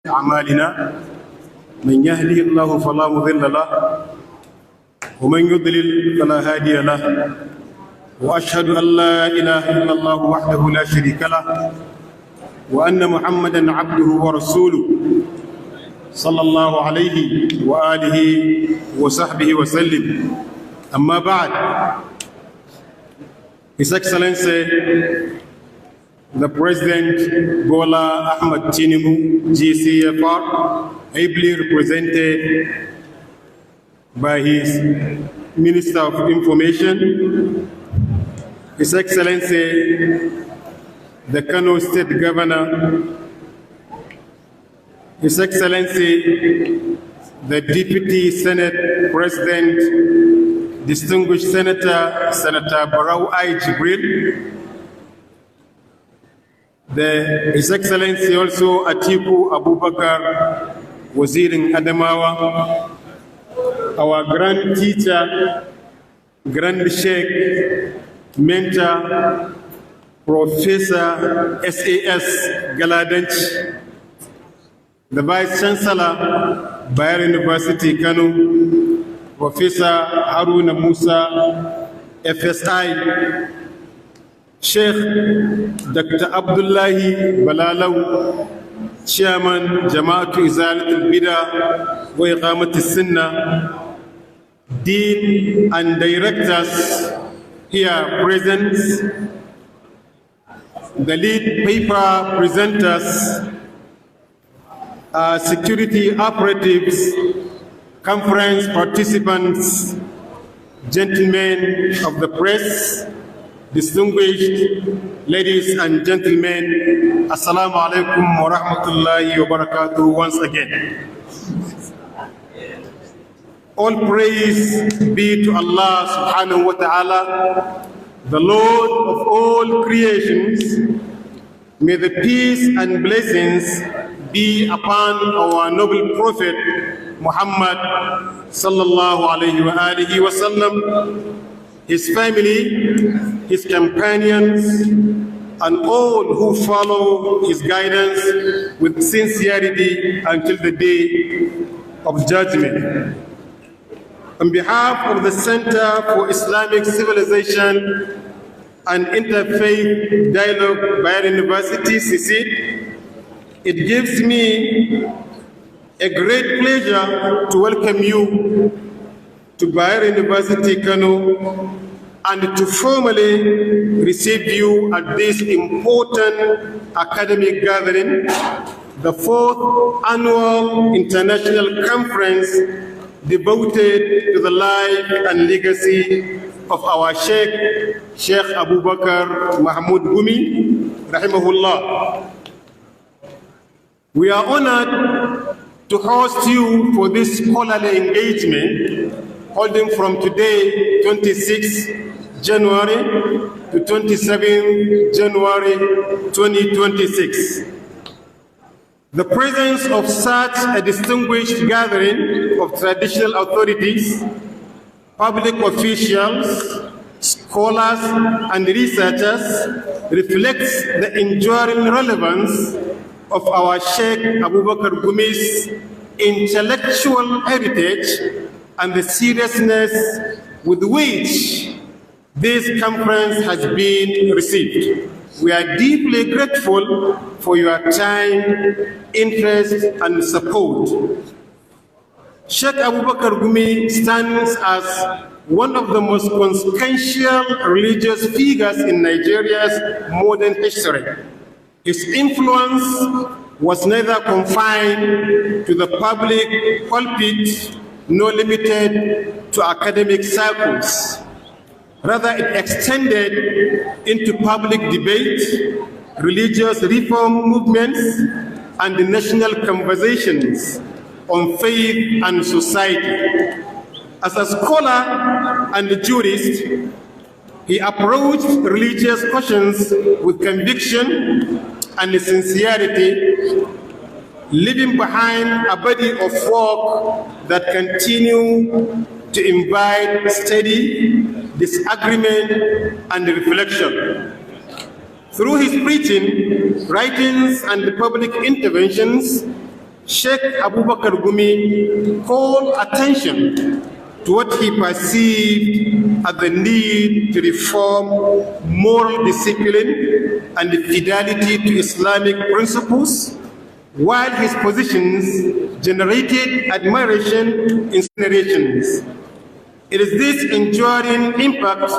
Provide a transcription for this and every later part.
أعمالنا من يهدي الله فلا مضل له ومن يضلل فلا هادي له وأشهد أن لا إله إلا الله وحده لا شريك له وأن محمدا عبده ورسوله صلى الله عليه وآله وصحبه وسلم. أما بعد, His Excellency the President Bola Ahmed Tinubu, GCFR, ably represented by his Minister of Information, His Excellency the Kano State Governor, His Excellency the Deputy Senate President, Distinguished Senator Barau I. Jibril, His Excellency also Atiku Abubakar, Wazirin Adamawa, our grand teacher, grand Sheikh, mentor, Professor SAS Galadanch, the Vice Chancellor, Bayer University Kano, Professor Haruna Musa, FSI, Sheikh Dr. Abdullahi Balalau, Chairman Jama'atu Izalat al-Bida wa Iqamat al-Sunnah, Dean and Directors here present, the lead paper presenters, security operatives, conference participants, gentlemen of the press, distinguished ladies and gentlemen, Assalamu alaikum wa rahmatullahi wa barakatuh once again. All praise be to Allah subhanahu wa ta'ala, the Lord of all creations. May the peace and blessings be upon our noble Prophet Muhammad sallallahu alayhi wa alihi wa sallam, his family, his companions, and all who follow his guidance with sincerity until the day of judgment. On behalf of the Center for Islamic Civilization and Interfaith Dialogue, Bayer University, CICID, it gives me a great pleasure to welcome you to Bayer University, Kano, and to formally receive you at this important academic gathering, the 4th Annual International Conference devoted to the life and legacy of our Sheikh Abubakar Mahmud Gumi, rahimahullah. We are honored to host you for this scholarly engagement holding from today, 26 January to 27 January 2026. The presence of such a distinguished gathering of traditional authorities, public officials, scholars, and researchers reflects the enduring relevance of our Sheikh Abubakar Gumi's intellectual heritage and the seriousness with which this conference has been received. We are deeply grateful for your time, interest, and support. Sheikh Abubakar Gumi stands as one of the most consequential religious figures in Nigeria's modern history. His influence was neither confined to the public pulpit nor limited to academic circles. Rather, it extended into public debate, religious reform movements, and national conversations on faith and society. As a scholar and a jurist, he approached religious questions with conviction and sincerity, leaving behind a body of work that continue to invite study, disagreement, and reflection. Through his preaching, writings, and public interventions, Sheikh Abubakar Gumi called attention to what he perceived as the need to reform moral discipline and fidelity to Islamic principles, while his positions generated admiration in generations. It is this enduring impact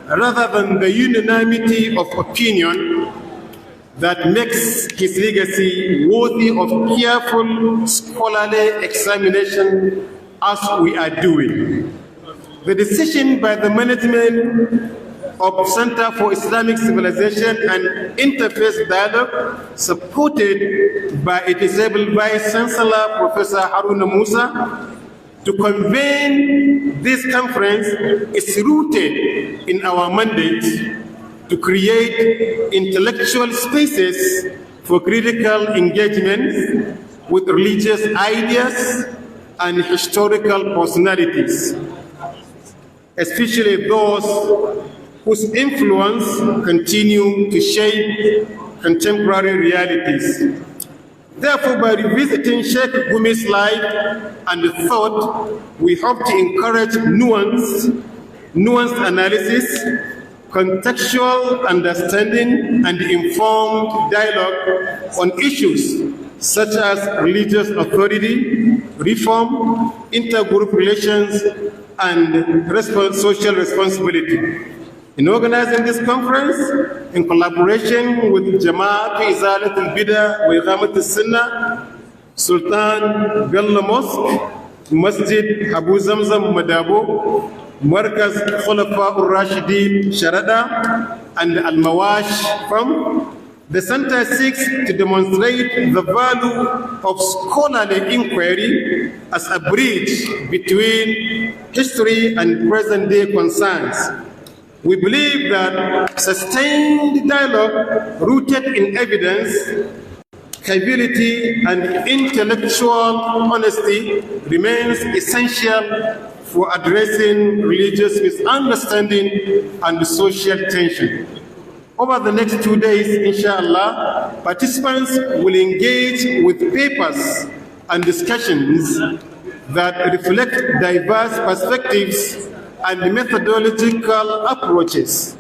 rather than the unanimity of opinion that makes his legacy worthy of careful scholarly examination as we are doing. The decision by the management of Center for Islamic Civilization and Interfaith Dialogue, supported by its able Vice Chancellor Professor Haruna Musa, to convene this conference is rooted in our mandate to create intellectual spaces for critical engagement with religious ideas and historical personalities, especially those whose influence continue to shape contemporary realities. Therefore, by revisiting Sheikh Gumi's life and thought, we hope to encourage nuanced analysis, contextual understanding, and informed dialogue on issues such as religious authority, reform, intergroup relations, and social responsibility. In organizing this conference, in collaboration with Jama'at Izalat al-Bida wa Iqamat al-Sunnah, Sultan Bello Mosque, Masjid Abu Zamzam Madabo, Markaz Khulafa ur-Rashidin Sharada, and Al-Mawash Fund, the center seeks to demonstrate the value of scholarly inquiry as a bridge between history and present-day concerns. We believe that sustained dialogue rooted in evidence, credibility, and intellectual honesty remains essential for addressing religious misunderstanding and social tension. Over the next 2 days, inshallah, participants will engage with papers and discussions that reflect diverse perspectives and methodological approaches.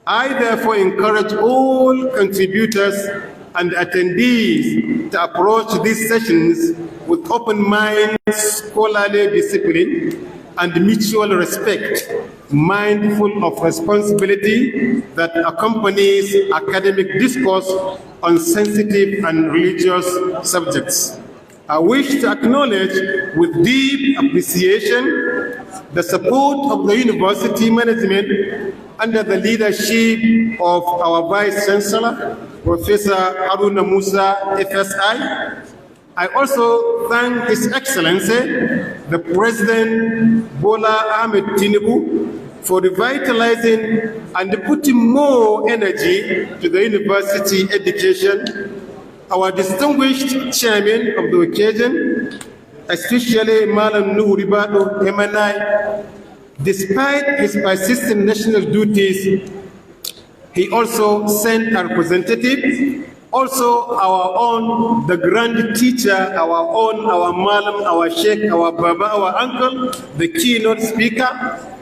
I therefore encourage all contributors and attendees to approach these sessions with open minds, scholarly discipline, and mutual respect, mindful of responsibility that accompanies academic discourse on sensitive and religious subjects. I wish to acknowledge with deep appreciation the support of the university management under the leadership of our Vice Chancellor, Professor Haruna Musa, FSI. I also thank His Excellency, the President Bola Ahmed Tinubu, for revitalizing and putting more energy to the university education, our distinguished chairman of the occasion, especially Malam Nuhu Ribado MNI. Despite his persistent national duties, he also sent a representative, also our own, the grand teacher, our Malam, our Sheikh, our Baba, our uncle, the keynote speaker,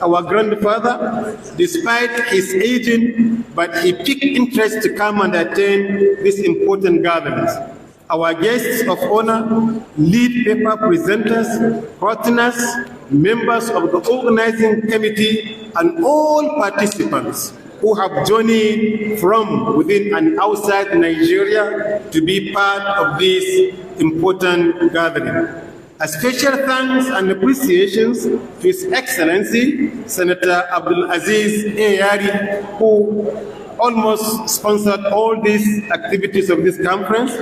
our grandfather. Despite his aging, but he picked interest to come and attend this important gatherings. Our guests of honor, lead paper presenters, partners, members of the organizing committee, and all participants who have journeyed from within and outside Nigeria to be part of this important gathering. A special thanks and appreciations to His Excellency, Senator Abdul Aziz Ayari, who almost sponsored all these activities of this conference.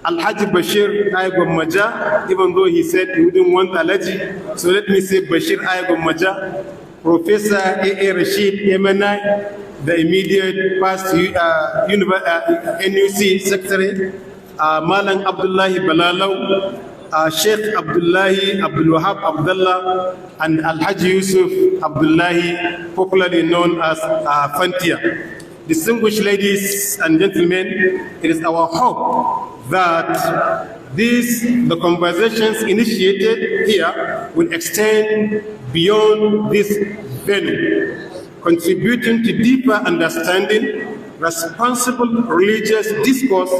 Al-Haji Bashir Ayagom Maja, even though he said he wouldn't want Alhaji, so let me say Bashir Ayagom Maja, Professor A.A. Rashid MNI, the immediate past NUC Secretary, Malang Abdullahi Balalau, Sheikh Abdullahi Abdul Wahab Abdullah, and Al-Haji Yusuf Abdullahi, popularly known as Fantia. Distinguished ladies and gentlemen, it is our hope that The conversations initiated here will extend beyond this venue, contributing to deeper understanding, responsible religious discourse,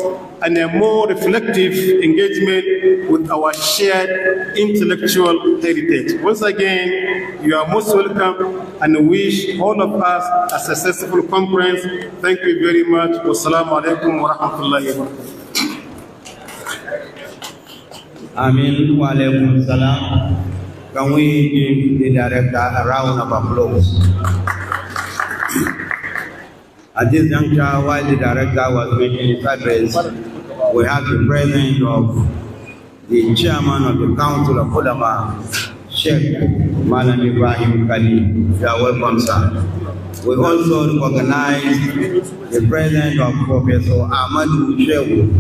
and a more reflective engagement with our shared intellectual heritage. Once again, you are most welcome, and wish all of us a successful conference. Thank you very much. Wassalamu alaikum wa rahmatullahi wa barakatuh. Amin wa alaikum salam. Can we give the director a round of applause? At this juncture, while the director was making his address, we have the presence of the chairman of the Council of Ulama, Sheikh Malam Ibrahim Kali. You are welcome, sir. We also recognize the presence of Professor Ahmadu Sheikh,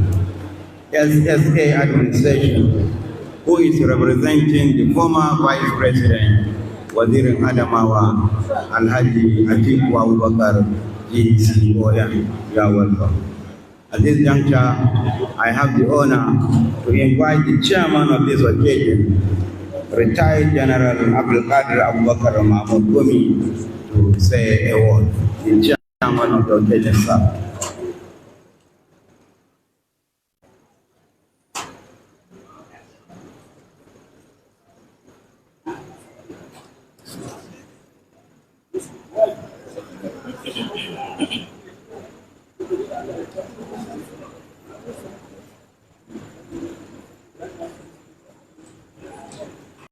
SSA administration, who is representing the former Vice President, Wazir Adamawa, Alhaji Atiku Abubakar, GC Oyan. You are welcome. At this juncture, I have the honor to invite the chairman of this occasion, retired General Abubakar Mahmud Gumi, to say a word. The chairman of the occasion, sir.